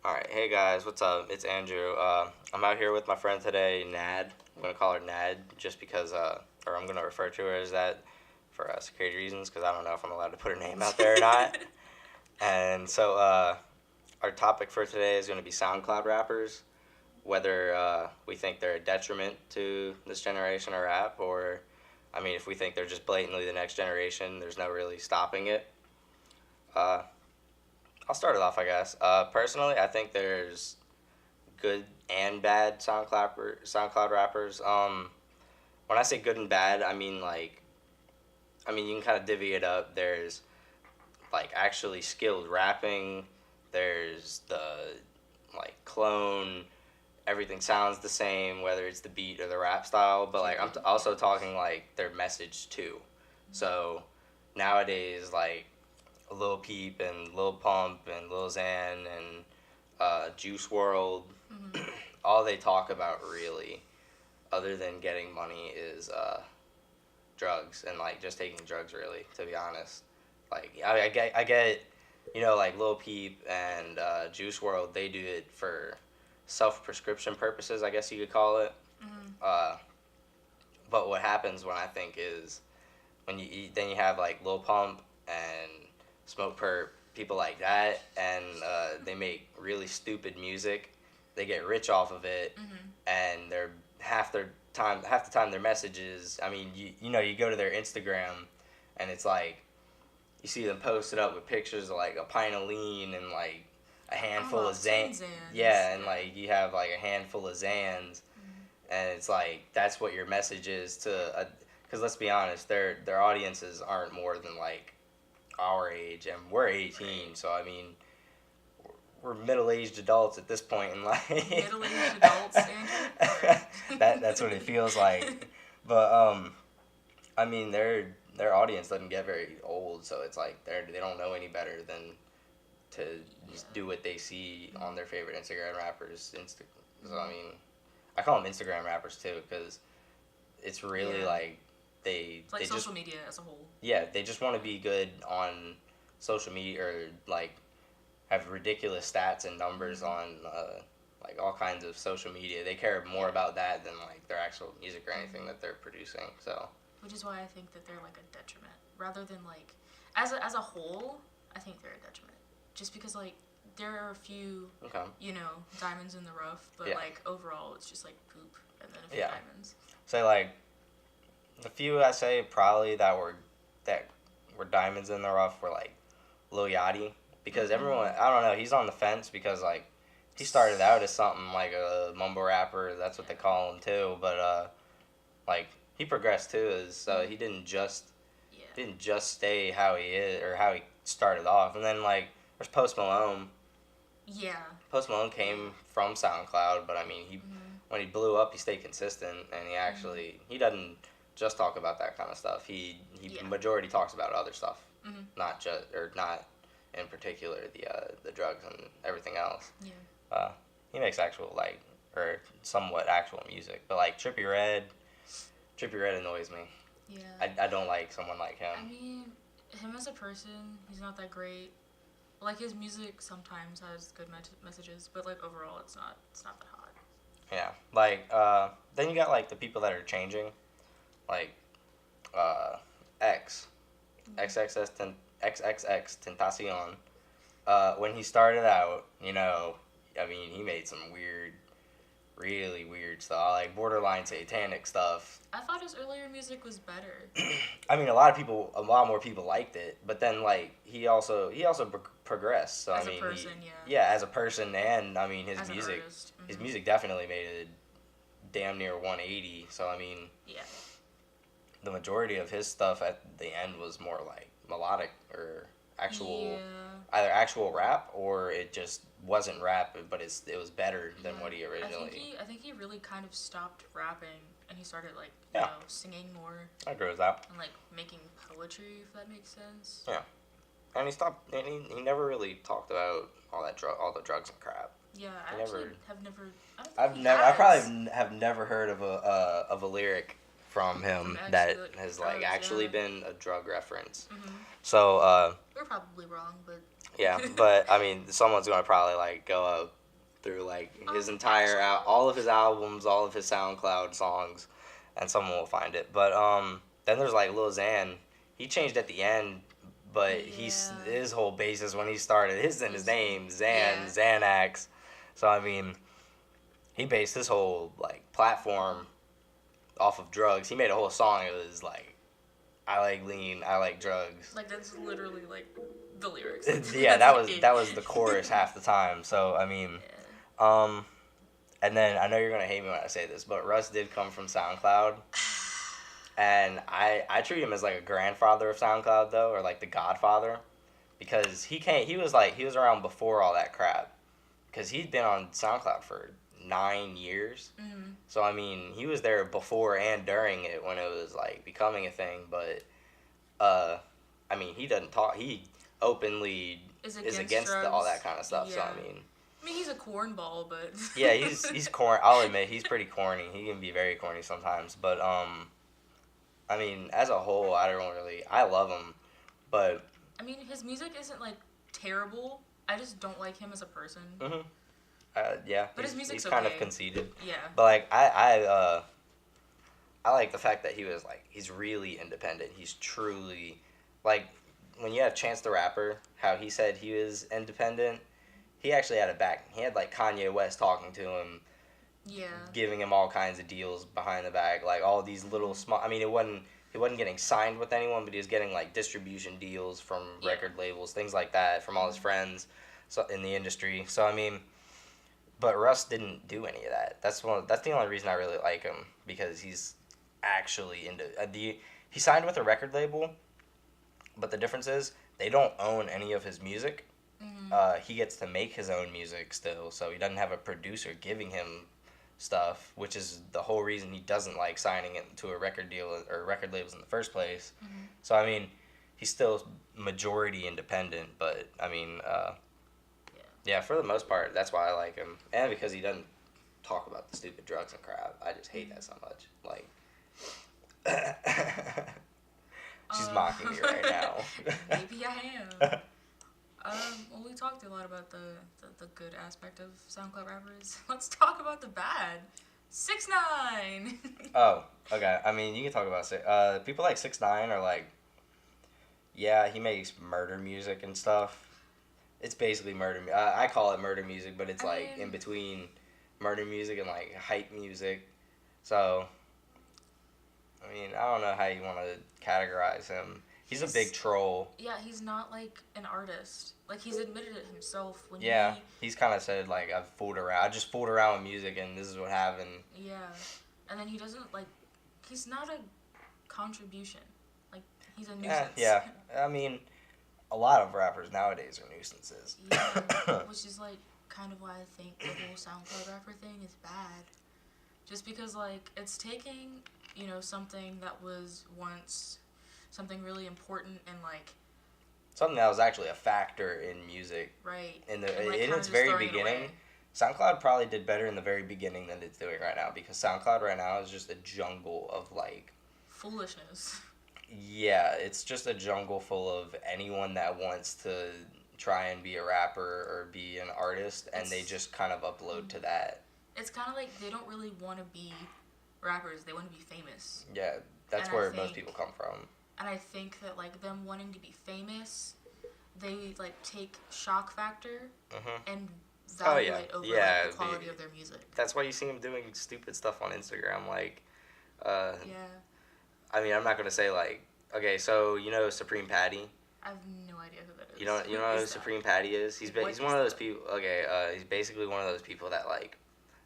Alright, hey guys, what's up? It's Andrew. I'm out here with my friend today, Nad. I'm gonna call her Nad just because, or I'm gonna refer to her as that for security reasons because I don't know if I'm allowed to put her name out there or not. And so, our topic for today is gonna be SoundCloud rappers, whether we think they're a detriment to this generation of rap, or, I mean, if we think they're just blatantly the next generation, there's no really stopping it. Uh, I'll start it off, I guess. Personally, I think there's good and bad SoundCloud rappers. When I say good and bad, I mean you can kind of divvy it up. There's like actually skilled rapping. There's the like clone. Everything sounds the same, whether it's the beat or the rap style. But like also talking like their message too. So nowadays, like Lil Peep and Lil Pump and Lil Xan and Juice World, all they talk about really, other than getting money, is drugs and like just taking drugs. Really, to be honest, like I get, like Lil Peep and Juice World, they do it for self-prescription purposes, I guess you could call it. Uh, but what happens when I think is when then you have like Lil Pump and Smoke Perp, people like that, and they make really stupid music. They get rich off of it, and they're half the time their messages. I mean, you go to their Instagram, and it's like you see them posted up with pictures of like a pint of lean and like a handful of Xans. Yeah, and like you have like a handful of Xans, and it's like that's what your message is to. Because let's be honest, their audiences aren't more than like our age, and we're 18, right. So I mean, we're middle-aged adults at this point in life. Middle-aged adults, Andrew? That's what it feels like. But I mean, their audience doesn't get very old, so it's like they don't know any better than to just do what they see on their favorite Instagram rappers. So I mean, I call them Instagram rappers too, because it's really like it's like social media as a whole. Yeah, they just want to be good on social media, or like have ridiculous stats and numbers on like all kinds of social media. They care more about that than like their actual music or anything that they're producing. So, which is why I think that they're like a detriment rather than like as a whole. I think they're a detriment just because like there are a few diamonds in the rough, but like overall it's just like poop and then a few diamonds. So like the few I say probably that were diamonds in the rough were like Lil Yachty, because everyone, I don't know, he's on the fence because like he started out as something like a mumble rapper, that's what they call him too, but like he progressed too, he didn't just stay how he is or how he started off. And then like there's Post Malone. Yeah. Post Malone came from SoundCloud, but I mean he when he blew up he stayed consistent, and he actually he doesn't just talk about that kind of stuff. He majority talks about other stuff, not in particular the drugs and everything else. Yeah. He makes actual or somewhat actual music, but like Trippie Redd annoys me. Yeah. I don't like someone like him. I mean, him as a person, he's not that great. Like his music sometimes has good messages, but like overall, it's not that hot. Yeah, like then you got like the people that are changing. Like XXX Tentacion. When he started out, I mean, he made some really weird stuff, like borderline satanic stuff. I thought his earlier music was better. I mean, a lot more people liked it, but then like he also progressed. So as I mean, a person, as a person, and I mean his music definitely made it damn near 180. So I mean, the majority of his stuff at the end was more like melodic or either actual rap, or it just wasn't rap, but it was better than what he originally. I think he really kind of stopped rapping and he started like singing more. I agree with that. And like making poetry, if that makes sense. Yeah, and he stopped. And he never really talked about all the drugs and crap. Yeah, I actually have never. I probably have never heard of a lyric from him that has like actually been a drug reference. So we're probably wrong, but Yeah, but I mean, someone's gonna probably like go up through like his entire all of his albums, all of his SoundCloud songs, and someone will find it. But then there's like Lil Xan. He changed at the end, but his whole basis when he started his name Xanax. So I mean, he based his whole like platform off of drugs. He made a whole song. It was like, I like lean, I like drugs. Like that's literally like the lyrics. Yeah, that was the chorus half the time. So I mean, and then I know you're gonna hate me when I say this, but Russ did come from SoundCloud, and I treat him as like a grandfather of SoundCloud though, or like the godfather, because he was around before all that crap, because he'd been on SoundCloud for 9 years. Mm-hmm. So I mean, he was there before and during it when it was like becoming a thing, but I mean, he doesn't talk. He openly is against all that kind of stuff. Yeah. So I mean, he's a cornball, but yeah, he's corny. I'll admit he's pretty corny. He can be very corny sometimes, but I mean, as a whole, I love him, but I mean, his music isn't like terrible. I just don't like him as a person. Mm-hmm. Yeah, but his music's he's kind of conceited. Yeah, but like I like the fact that he's really independent. He's truly, like, when you have Chance the Rapper, how he said he was independent, he actually had a back. He had like Kanye West talking to him, giving him all kinds of deals behind the back, like all these little small. I mean, he wasn't getting signed with anyone, but he was getting like distribution deals from record labels, things like that, from all his friends, in the industry. So I mean. But Russ didn't do any of that. That's the only reason I really like him, because he's actually into he signed with a record label, but the difference is they don't own any of his music. Mm-hmm. He gets to make his own music still, so he doesn't have a producer giving him stuff, which is the whole reason he doesn't like signing it to a record deal or record labels in the first place. Mm-hmm. So I mean, he's still majority independent, but I mean. Yeah, for the most part, that's why I like him. And because he doesn't talk about the stupid drugs and crap. I just hate that so much. Like, she's mocking me right now. Maybe I am. Well, we talked a lot about the good aspect of SoundCloud rappers. Let's talk about the bad. 6ix9ine. Oh, okay. I mean, you can talk about people like 6ix9ine are like, yeah, he makes murder music and stuff. It's basically murder. I call it murder music, but it's in between murder music and like hype music. So, I mean, I don't know how you want to categorize him. He's a big troll. Yeah, he's not like an artist. Like, he's admitted it himself. He's kind of said like, I've fooled around. I just fooled around with music, and this is what happened. Yeah, and then he doesn't like. He's not a contribution. Like, he's a nuisance. Yeah. I mean. A lot of rappers nowadays are nuisances. Yeah, which is like kind of why I think the whole SoundCloud rapper thing is bad. Just because like it's taking, something that was once something really important and like something that was actually a factor in music. Right. In its very beginning. SoundCloud probably did better in the very beginning than it's doing right now, because SoundCloud right now is just a jungle of like foolishness. Yeah, it's just a jungle full of anyone that wants to try and be a rapper or be an artist, and they just kind of upload to that. It's kind of like they don't really want to be rappers. They want to be famous. Yeah, that's where most people come from. And I think that, like, them wanting to be famous, they, like, take shock factor and value it over the quality of their music. That's why you see them doing stupid stuff on Instagram, like, I mean, I'm not going to say, like, okay, so, Supreme Patty? I have no idea who that is. You know who Supreme Patty is? He's one of those people, he's basically one of those people that, like,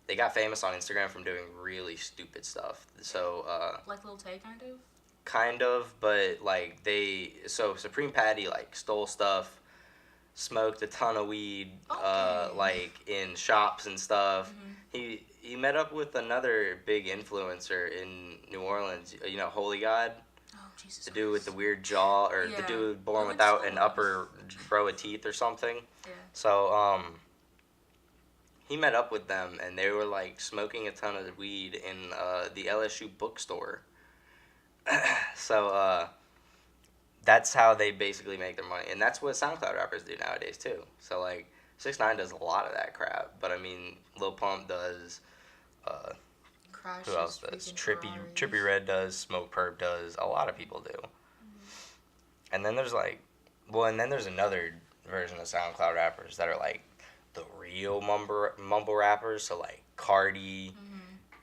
they got famous on Instagram from doing really stupid stuff. So, like Lil Tay, kind of? Kind of, but, like, Supreme Patty, like, stole stuff, smoked a ton of weed, like, in shops and stuff. Mm-hmm. He met up with another big influencer in New Orleans, Holy God. Oh, Jesus The dude with the weird jaw, or the dude born without an upper row of teeth or something. Yeah. So, he met up with them, and they were, like, smoking a ton of weed in the LSU bookstore. So, that's how they basically make their money, and that's what SoundCloud rappers do nowadays too. So like 6ix9ine does a lot of that crap, but I mean Lil Pump does. Crash Who else does? Trippy Red does. Smoke Perp does. A lot of people do. Mm-hmm. And then there's like, and then there's another version of SoundCloud rappers that are like the real mumble rappers. So like Cardi.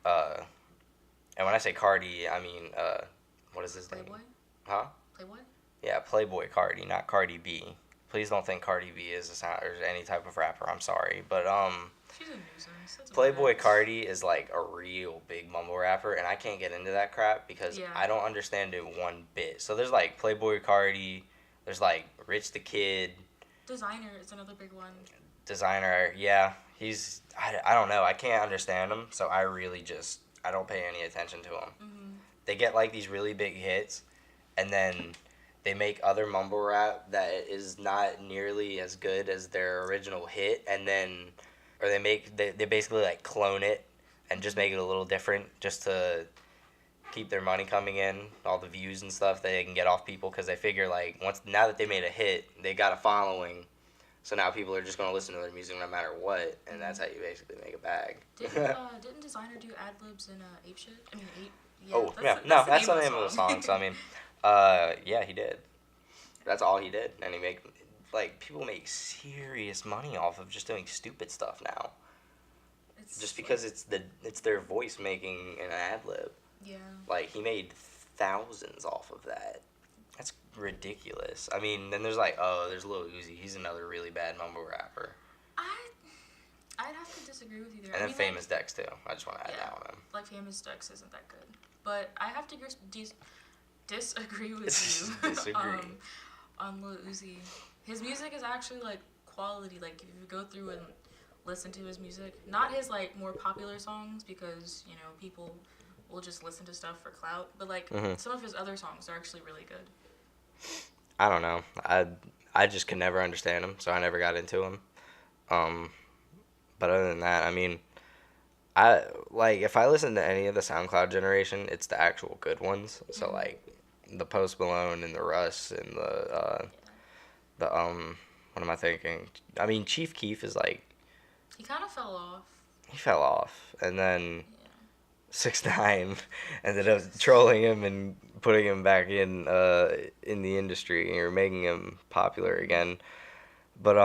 Mm-hmm. And when I say Cardi, I mean what is his name? Playboy. Huh? Playboy. Yeah, Playboy Cardi, not Cardi B. Please don't think Cardi B is or any type of rapper. I'm sorry, but she's a nuisance. That's Playboy Cardi is like a real big mumble rapper, and I can't get into that crap because I don't understand it one bit. So there's like Playboy Cardi, there's like Rich the Kid. Designer is another big one. Designer, yeah, I don't know. I can't understand him, so I don't pay any attention to him. Mm-hmm. They get like these really big hits, and then they make other mumble rap that is not nearly as good as their original hit, and then, or they basically like clone it and just make it a little different just to keep their money coming in, all the views and stuff that they can get off people, because they figure like now that they made a hit, they got a following, so now people are just gonna listen to their music no matter what, and that's how you basically make a bag. Didn't Designer do ad libs in Ape Shit? I mean, Ape. Yeah, that's the name of the song. So I mean, yeah, he did. That's all he did, and people make serious money off of just doing stupid stuff now. Just because it's their voice making an ad lib. Yeah. Like he made thousands off of that. That's ridiculous. I mean, then there's there's Lil Uzi. He's another really bad mumble rapper. I'd have to disagree with you there. And then Famous Dex too. I just want to add that one in. Like Famous Dex isn't that good, but I have to disagree with you. On Lil Uzi, his music is actually like quality. Like if you go through and listen to his music, not his like more popular songs, because people will just listen to stuff for clout, but like some of his other songs are actually really good. I don't know. I just could never understand him, so I never got into him. But other than that, I mean, if I listen to any of the SoundCloud generation, it's the actual good ones. So like the Post Malone and the Russ and the what am I thinking? I mean, Chief Keef is like, he kind of fell off. He fell off, and then 6ix9ine ended up trolling him and putting him back in the industry, or making him popular again. But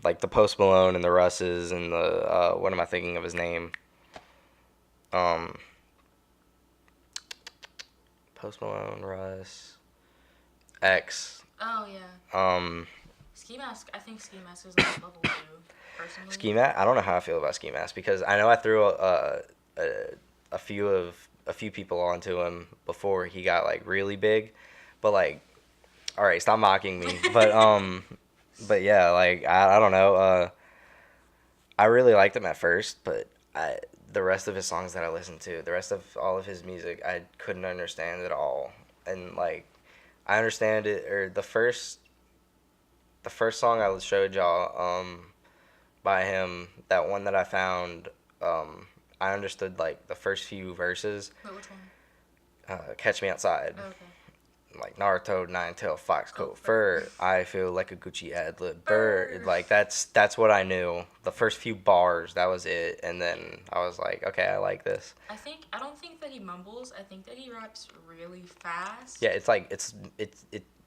like the Post Malone and the Russes and the what am I thinking of his name? Post Malone, Russ, X. Oh yeah. Ski Mask. I think Ski Mask is like level 2. Personally. Ski Mask. I don't know how I feel about Ski Mask, because I know I threw a few people onto him before he got like really big, but like, all right, stop mocking me. But yeah, like I don't know. I really liked him at first, but the rest of his songs that I listened to, the rest of all of his music, I couldn't understand at all. And like, I understand it, or the first song I showed y'all by him, that one that I found, I understood like the first few verses. Wait, which one? Catch Me Outside. Oh, okay. Like Naruto, Nine-Tail, Fox, Coat, Fur. I feel like a Gucci ad-lib bird. Like that's what I knew. The first few bars, that was it, and then I was like, okay, I like this. I don't think that he mumbles. I think that he raps really fast. Yeah, it's like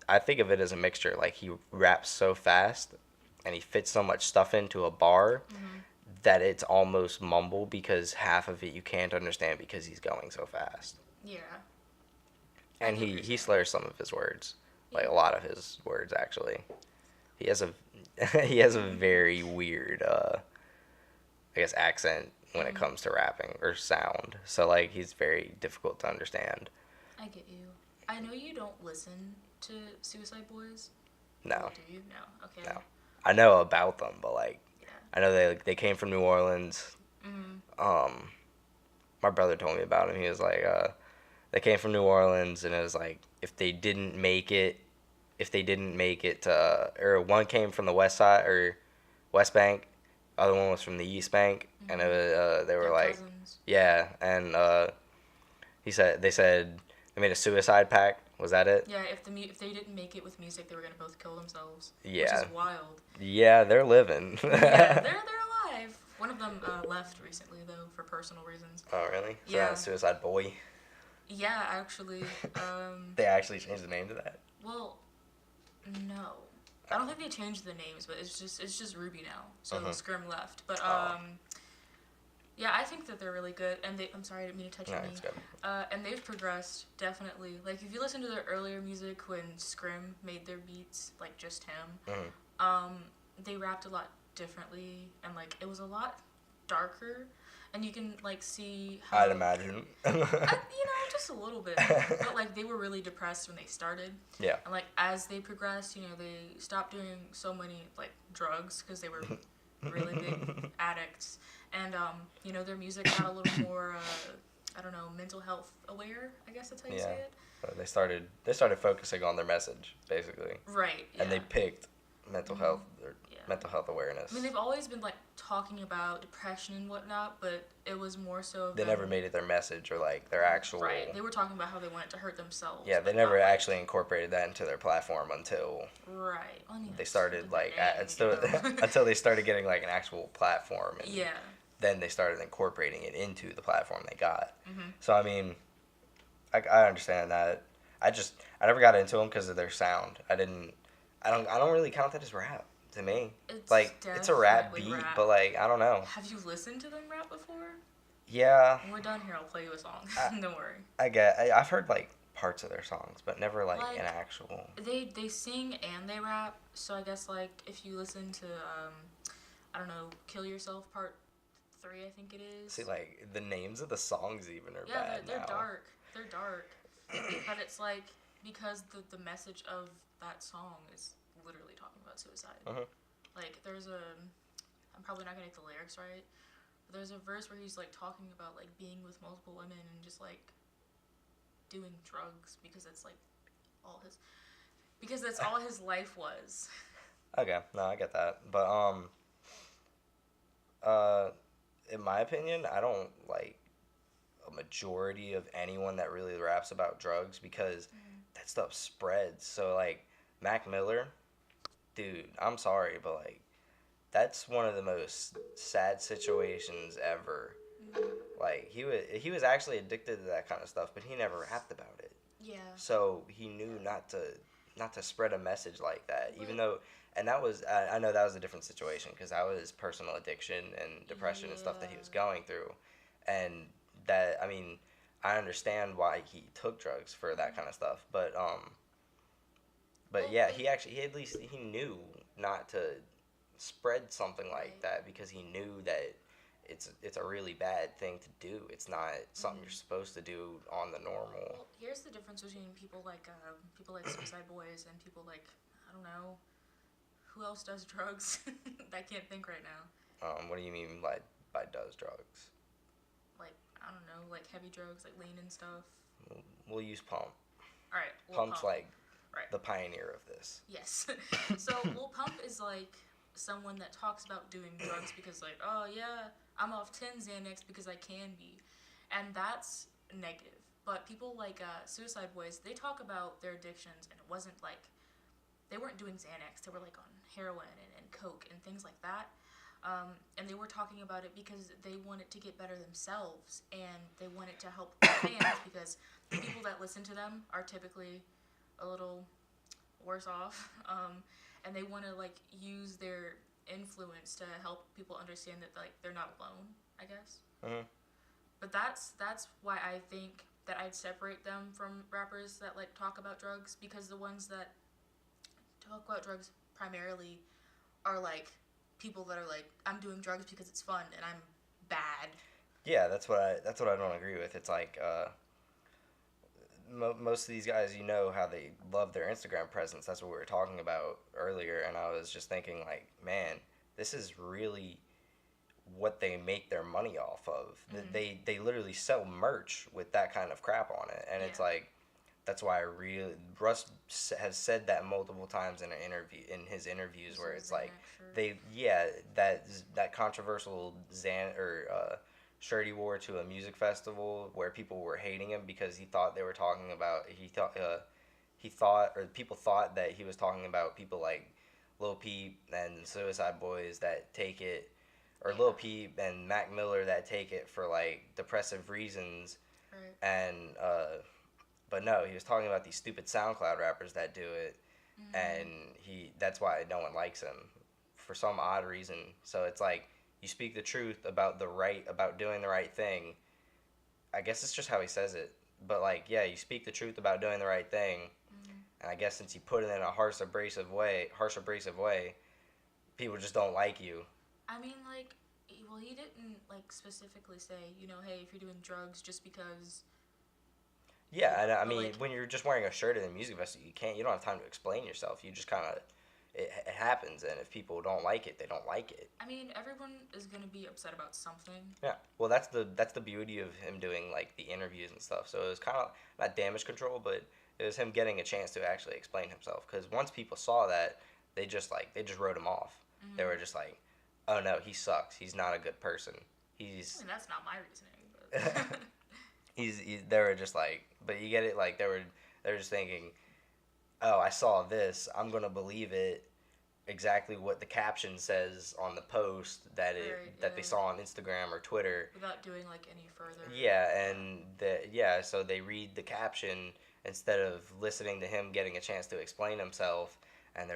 I think of it as a mixture. Like he raps so fast, and he fits so much stuff into a bar that it's almost mumble, because half of it you can't understand because he's going so fast. Yeah. And he slurs some of his words, like a lot of his words actually. He has a very weird, I guess, accent when it comes to rapping, or sound. So like he's very difficult to understand. I get you. I know you don't listen to Suicide Boys. No. Do you? No. Okay. No. I know about them, but like, I know they came from New Orleans. My brother told me about them. He was like, they came from New Orleans, and it was like, if they didn't make it to, or one came from the West Side or West Bank, other one was from the East Bank, and it was, they were They're like, cousins. yeah, and they said they made a suicide pact, Was that it? Yeah, if they didn't make it with music, they were gonna both kill themselves. Yeah. Which is wild. Yeah, they're living. Yeah, they're alive. One of them left recently though for personal reasons. Oh really? So Yeah. that's Suicide Boy. Yeah, actually. They actually changed the name to that? Well, no. I don't think they changed the names, but it's just Ruby now. So Scrim left. But yeah, I think that they're really good, and I'm sorry, I didn't mean to touch your knee. It's good. And they've progressed, definitely. Like, if you listen to their earlier music when Scrim made their beats, like, just him, they rapped a lot differently, and, like, it was a lot darker, and you can, like, see how... I'd imagine. Just a little bit. But, like, they were really depressed when they started. Yeah. And, like, as they progressed, they stopped doing so many, like, drugs, because they were really big addicts. And, their music got a little more, mental health aware, I guess that's how you say it. They started focusing on their message, basically. Right, yeah. And they picked mental health or mental health awareness. I mean, they've always been, like, talking about depression and whatnot, but it was more so... They never made it their message or, like, their actual... Right, they were talking about how they wanted to hurt themselves. Yeah, they never actually incorporated that into their platform until... Right. Well, I mean, they started, like... until they started getting, like, an actual platform. And then they started incorporating it into the platform they got. So, I mean, I understand that. I never got into them because of their sound. I don't really count that as rap to me. It's a rap beat, but like I don't know. Have you listened to them rap before? Yeah. When we're done here, I'll play you a song. Don't worry. I've heard like parts of their songs, but never like an actual. They sing and they rap. So I guess like if you listen to Kill Yourself Part 3, I think it is. See, like the names of the songs even are bad. They're dark. They're dark. But it's like because the message of that song is literally talking about suicide. Like there's I'm probably not gonna get the lyrics right, but there's a verse where he's like talking about like being with multiple women and just like doing drugs because that's all his life was. Okay, no, I get that, but in my opinion, I don't like a majority of anyone that really raps about drugs because that stuff spreads. So like Mac Miller, dude, I'm sorry, but like that's one of the most sad situations ever. Like he was actually addicted to that kind of stuff, but he never rapped about it. Yeah. So he knew not to spread a message like that, even though. And that was, I know that was a different situation because that was personal addiction and depression and stuff that he was going through. And that, I mean, I understand why he took drugs for that kind of stuff. But yeah, he knew not to spread something like that because he knew that it's a really bad thing to do. It's not something you're supposed to do on the normal. Well, here's the difference between people like Suicide Boys and people like, I don't know, who else does drugs? I can't think right now. What do you mean by does drugs? Like, I don't know, like heavy drugs, like lean and stuff. We'll use Pump. All right. Pump's like the pioneer of this. Yes. So, Pump is like someone that talks about doing drugs because like, oh yeah, I'm off 10 Xanax because I can be. And that's negative. But people like Suicide Boys, they talk about their addictions and it wasn't like, they weren't doing Xanax, they were like on heroin and coke and things like that. And they were talking about it because they wanted to get better themselves and they wanted to help fans because the people that listen to them are typically a little worse off. And they want to like use their influence to help people understand that like they're not alone, I guess. But that's why I think that I'd separate them from rappers that like talk about drugs because the ones that talk about drugs primarily are like people that are like, I'm doing drugs because it's fun and I'm bad. Yeah, that's what I don't agree with. It's like most of these guys, you know how they love their Instagram presence. That's what we were talking about earlier, and I was just thinking like, man, this is really what they make their money off of. They literally sell merch with that kind of crap on it, and it's like. That's why Russ has said that multiple times in his interviews where it's like that controversial shirt he wore to a music festival where people were hating him because he thought they were talking about people thought that he was talking about people like Lil Peep and Suicide Boys that take it, or Lil Peep and Mac Miller that take it for like depressive reasons, Right. and but no, he was talking about these stupid SoundCloud rappers that do it, and that's why no one likes him for some odd reason. So it's like you speak the truth about doing the right thing. I guess it's just how he says it. But like, yeah, you speak the truth about doing the right thing, and I guess since you put it in a harsh, abrasive way, people just don't like you. I mean, like, well, he didn't like specifically say, hey, if you're doing drugs, just because. Yeah, and I mean, like, when you're just wearing a shirt in a music festival, you don't have time to explain yourself. You just kind of, it happens, and if people don't like it, they don't like it. I mean, everyone is gonna be upset about something. Yeah, well, that's the beauty of him doing like the interviews and stuff. So it was kind of not damage control, but it was him getting a chance to actually explain himself. Because once people saw that, they just wrote him off. Mm-hmm. They were just like, oh no, he sucks. He's not a good person. I mean, that's not my reasoning. But. They were just like, but you get it, like they were just thinking, oh, I saw this, I'm gonna believe it exactly what the caption says on the post that they saw on Instagram or Twitter without doing like any further. Yeah, and so they read the caption instead of listening to him getting a chance to explain himself, and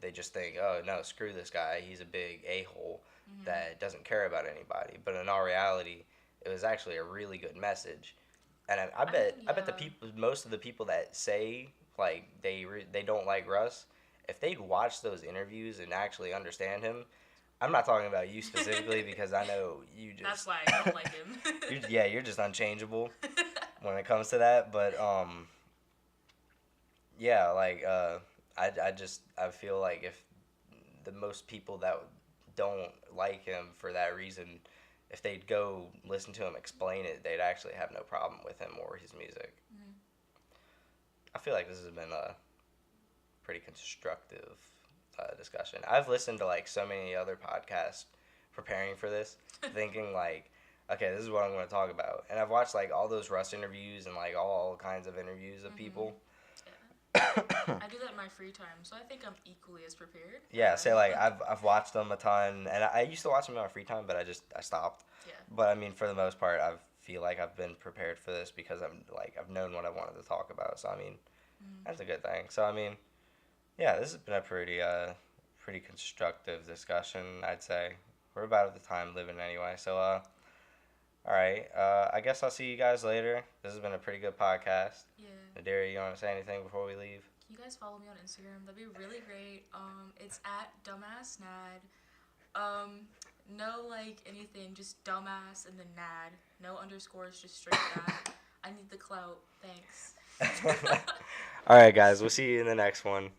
they just think, oh no, screw this guy, he's a big a-hole that doesn't care about anybody. But in all reality, it was actually a really good message, and I bet most of the people that say like they don't like Russ, if they'd watch those interviews and actually understand him, I'm not talking about you specifically because I know you just. That's why I don't like him. You're just unchangeable when it comes to that. But yeah, like I feel like if the most people that don't like him for that reason, if they'd go listen to him explain it, they'd actually have no problem with him or his music. Mm-hmm. I feel like this has been a pretty constructive discussion. I've listened to like so many other podcasts preparing for this, thinking like, okay, this is what I'm going to talk about. And I've watched like all those Russ interviews and like all kinds of interviews of people. I do that in my free time, so I think I'm equally as prepared. Yeah, say like I've watched them a ton, and I used to watch them in my free time, but I stopped. Yeah. But I mean, for the most part, I feel like I've been prepared for this because I've known what I wanted to talk about. So I mean, that's a good thing. So I mean, yeah, this has been a pretty constructive discussion, I'd say. We're about at the time living anyway. So all right. I guess I'll see you guys later. This has been a pretty good podcast. Yeah. Nadira, you want to say anything before we leave? Can you guys follow me on Instagram? That'd be really great. It's at dumbassnad. No like anything, just dumbass and then nad. No underscores, just straight that. I need the clout. Thanks. All right, guys. We'll see you in the next one.